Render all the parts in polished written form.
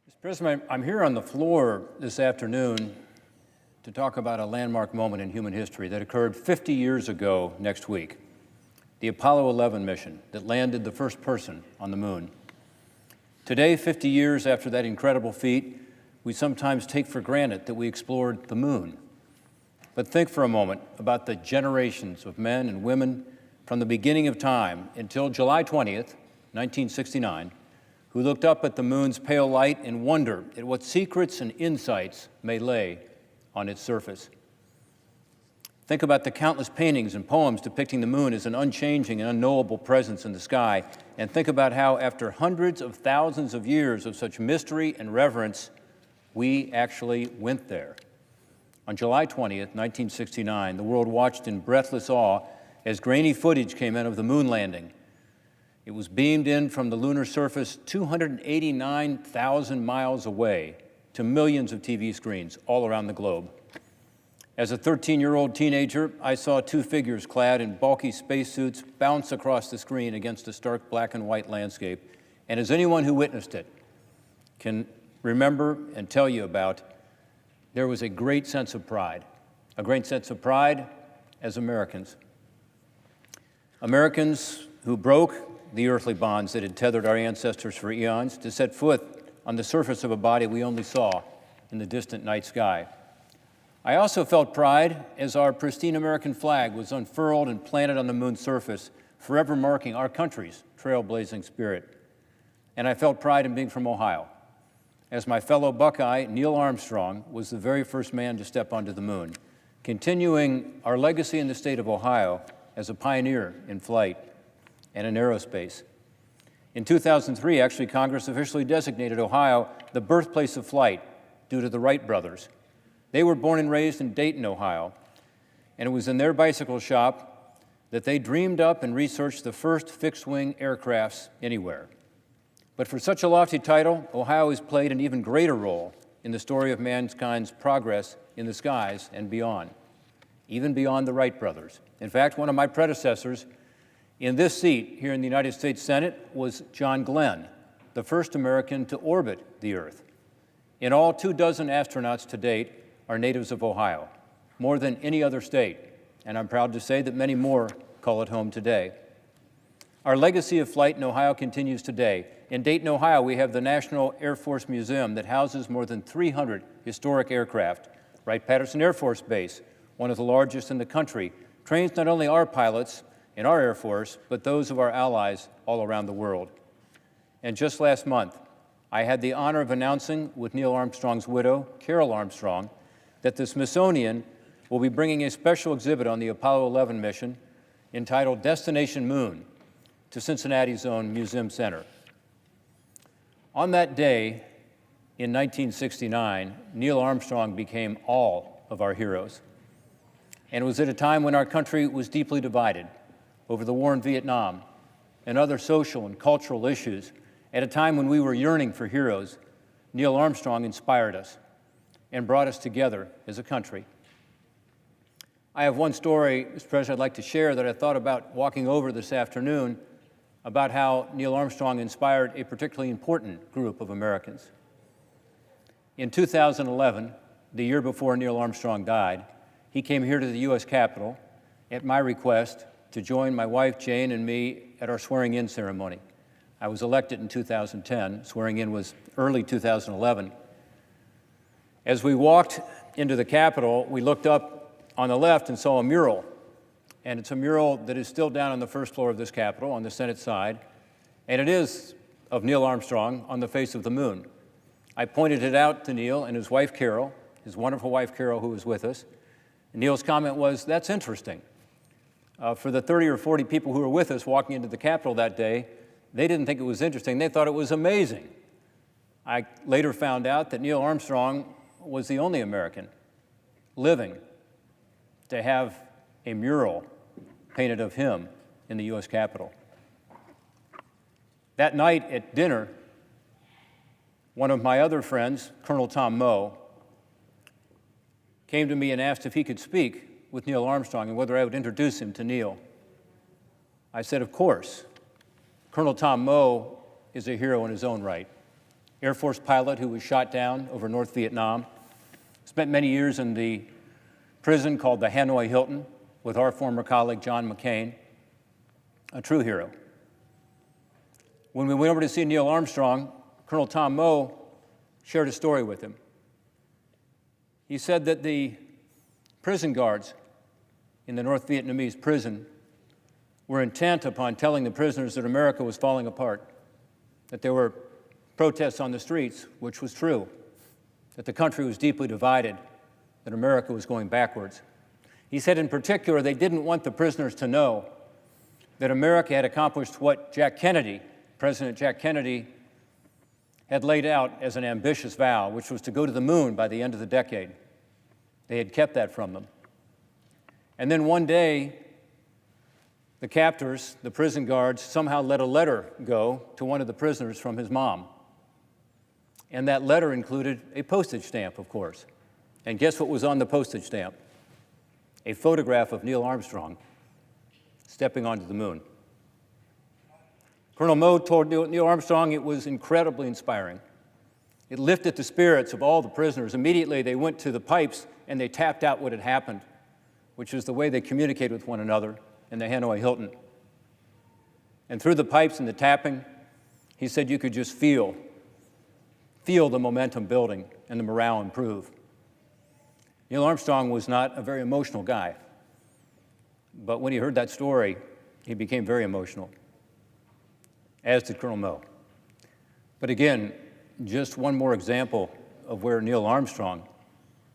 Mr. President, I'm here on the floor this afternoon to talk about a landmark moment in human history that occurred 50 years ago next week, the Apollo 11 mission that landed the first person on the moon. Today, 50 years after that incredible feat, we sometimes take for granted that we explored the moon. But think for a moment about the generations of men and women from the beginning of time until July 20th, 1969, who looked up at the moon's pale light and wondered at what secrets and insights may lay on its surface. Think about the countless paintings and poems depicting the moon as an unchanging and unknowable presence in the sky, and think about how, after hundreds of thousands of years of such mystery and reverence, we actually went there. On July 20th, 1969, the world watched in breathless awe as grainy footage came in of the moon landing. It was beamed in from the lunar surface 289,000 miles away to millions of TV screens all around the globe. As a 13-year-old teenager, I saw two figures clad in bulky spacesuits bounce across the screen against a stark black and white landscape. And as anyone who witnessed it can remember and tell you about, there was a great sense of pride as Americans. Americans who broke the earthly bonds that had tethered our ancestors for eons to set foot on the surface of a body we only saw in the distant night sky. I also felt pride as our pristine American flag was unfurled and planted on the moon's surface, forever marking our country's trailblazing spirit. And I felt pride in being from Ohio, as my fellow Buckeye, Neil Armstrong, was the very first man to step onto the moon, continuing our legacy in the state of Ohio as a pioneer in flight and in aerospace. In 2003, actually, Congress officially designated Ohio the birthplace of flight due to the Wright brothers. They were born and raised in Dayton, Ohio, and it was in their bicycle shop that they dreamed up and researched the first fixed-wing aircrafts anywhere. But for such a lofty title, Ohio has played an even greater role in the story of mankind's progress in the skies and beyond, even beyond the Wright brothers. In fact, one of my predecessors in this seat here in the United States Senate was John Glenn, the first American to orbit the Earth. In all, 24 astronauts to date are natives of Ohio, more than any other state, and I'm proud to say that many more call it home today. Our legacy of flight in Ohio continues today. In Dayton, Ohio, we have the National Air Force Museum that houses more than 300 historic aircraft. Wright-Patterson Air Force Base, one of the largest in the country, trains not only our pilots in our Air Force, but those of our allies all around the world. And just last month, I had the honor of announcing with Neil Armstrong's widow, Carol Armstrong, that the Smithsonian will be bringing a special exhibit on the Apollo 11 mission entitled Destination Moon to Cincinnati's own Museum Center. On that day in 1969, Neil Armstrong became all of our heroes. And it was at a time when our country was deeply divided over the war in Vietnam and other social and cultural issues. At a time when we were yearning for heroes, Neil Armstrong inspired us and brought us together as a country. I have one story, Mr. President, I'd like to share that I thought about walking over this afternoon about how Neil Armstrong inspired a particularly important group of Americans. In 2011, the year before Neil Armstrong died, he came here to the U.S. Capitol at my request to join my wife, Jane, and me at our swearing-in ceremony. I was elected in 2010. Swearing in was early 2011. As we walked into the Capitol, we looked up on the left and saw a mural. And it's a mural that is still down on the first floor of this Capitol, on the Senate side. And it is of Neil Armstrong on the face of the moon. I pointed it out to Neil and his wife, Carol, his wonderful wife, Carol, who was with us. And Neil's comment was, "That's interesting." For the 30 or 40 people who were with us walking into the Capitol that day, they didn't think it was interesting. They thought it was amazing. I later found out that Neil Armstrong was the only American living to have a mural painted of him in the U.S. Capitol. That night at dinner, one of my other friends, Colonel Tom Moe, came to me and asked if he could speak with Neil Armstrong and whether I would introduce him to Neil. I said, of course. Colonel Tom Moe is a hero in his own right. Air Force pilot who was shot down over North Vietnam. Spent many years in the prison called the Hanoi Hilton with our former colleague John McCain, a true hero. When we went over to see Neil Armstrong, Colonel Tom Moe shared a story with him. He said that the prison guards in the North Vietnamese prison were intent upon telling the prisoners that America was falling apart, that there were protests on the streets, which was true, that the country was deeply divided, that America was going backwards. He said in particular they didn't want the prisoners to know that America had accomplished what President Jack Kennedy, had laid out as an ambitious vow, which was to go to the moon by the end of the decade. They had kept that from them. And then one day, the captors, the prison guards, somehow let a letter go to one of the prisoners from his mom. And that letter included a postage stamp, of course. And guess what was on the postage stamp? A photograph of Neil Armstrong stepping onto the moon. Colonel Moe told Neil Armstrong it was incredibly inspiring. It lifted the spirits of all the prisoners. Immediately, they went to the pipes and they tapped out what had happened, which is the way they communicated with one another in the Hanoi Hilton. And through the pipes and the tapping, he said you could just feel the momentum building and the morale improve. Neil Armstrong was not a very emotional guy, but when he heard that story, he became very emotional, as did Colonel Moe. But again, just one more example of where Neil Armstrong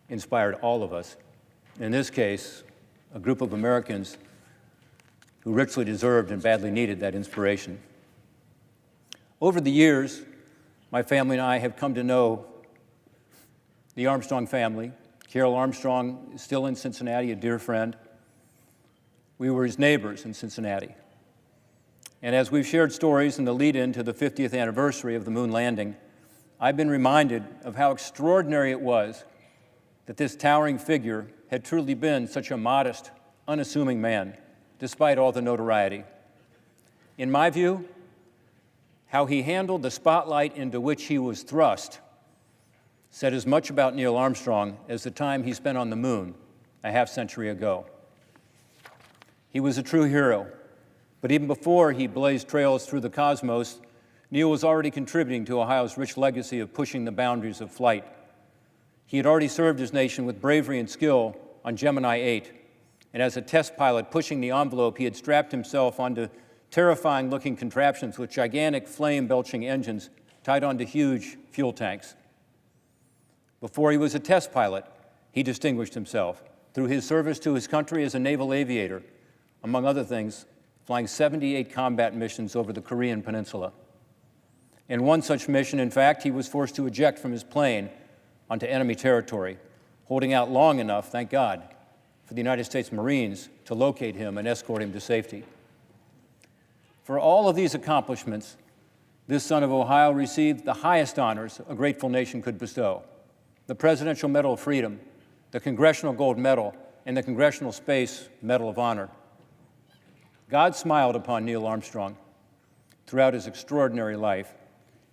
inspired all of us. In this case, a group of Americans who richly deserved and badly needed that inspiration. Over the years, my family and I have come to know the Armstrong family. Carol Armstrong is still in Cincinnati, a dear friend. We were his neighbors in Cincinnati. And as we've shared stories in the lead-in to the 50th anniversary of the moon landing, I've been reminded of how extraordinary it was that this towering figure had truly been such a modest, unassuming man, despite all the notoriety. In my view, how he handled the spotlight into which he was thrust said as much about Neil Armstrong as the time he spent on the moon a half-century ago. He was a true hero, but even before he blazed trails through the cosmos, Neil was already contributing to Ohio's rich legacy of pushing the boundaries of flight. He had already served his nation with bravery and skill on Gemini 8, and as a test pilot pushing the envelope, he had strapped himself onto terrifying-looking contraptions with gigantic flame-belching engines tied onto huge fuel tanks. Before he was a test pilot, he distinguished himself through his service to his country as a naval aviator, among other things, flying 78 combat missions over the Korean Peninsula. In one such mission, in fact, he was forced to eject from his plane onto enemy territory, holding out long enough, thank God, for the United States Marines to locate him and escort him to safety. For all of these accomplishments, this son of Ohio received the highest honors a grateful nation could bestow: the Presidential Medal of Freedom, the Congressional Gold Medal, and the Congressional Space Medal of Honor. God smiled upon Neil Armstrong throughout his extraordinary life.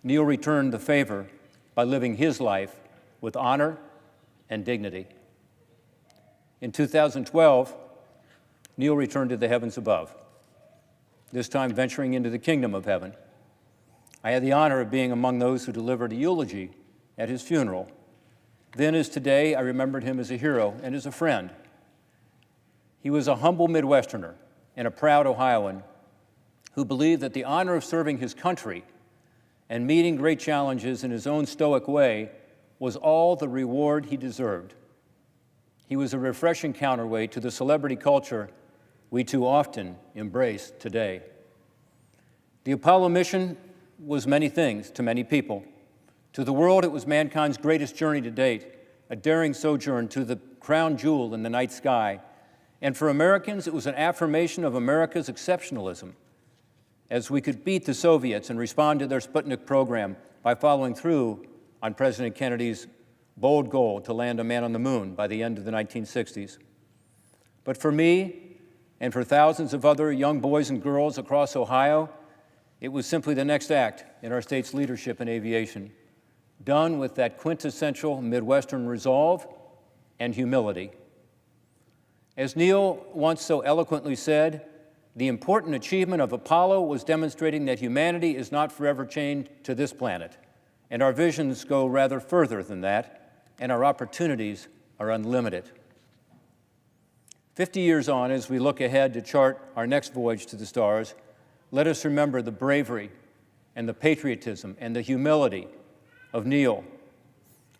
Neil returned the favor by living his life with honor and dignity. In 2012, Neil returned to the heavens above, this time venturing into the kingdom of heaven. I had the honor of being among those who delivered a eulogy at his funeral. Then as today, I remembered him as a hero and as a friend. He was a humble Midwesterner and a proud Ohioan who believed that the honor of serving his country and meeting great challenges in his own stoic way was all the reward he deserved. He was a refreshing counterweight to the celebrity culture we too often embrace today. The Apollo mission was many things to many people. To the world, it was mankind's greatest journey to date, a daring sojourn to the crown jewel in the night sky. And for Americans, it was an affirmation of America's exceptionalism, as we could beat the Soviets and respond to their Sputnik program by following through on President Kennedy's bold goal to land a man on the moon by the end of the 1960s. But for me, and for thousands of other young boys and girls across Ohio, it was simply the next act in our state's leadership in aviation. done with that quintessential Midwestern resolve and humility. As Neil once so eloquently said, the important achievement of Apollo was demonstrating that humanity is not forever chained to this planet, and our visions go rather further than that, and our opportunities are unlimited. 50 years on, as we look ahead to chart our next voyage to the stars, let us remember the bravery and the patriotism and the humility of Neil,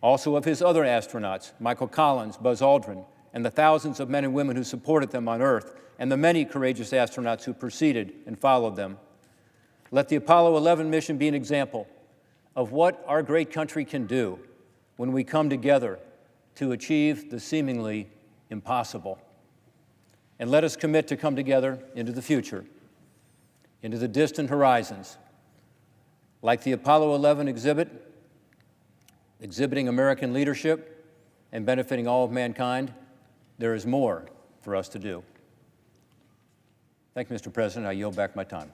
also of his other astronauts, Michael Collins, Buzz Aldrin, and the thousands of men and women who supported them on Earth, and the many courageous astronauts who preceded and followed them. Let the Apollo 11 mission be an example of what our great country can do when we come together to achieve the seemingly impossible. And let us commit to come together into the future, into the distant horizons. Like the Apollo 11 exhibiting American leadership and benefiting all of mankind, there is more for us to do. Thank you, Mr. President. I yield back my time.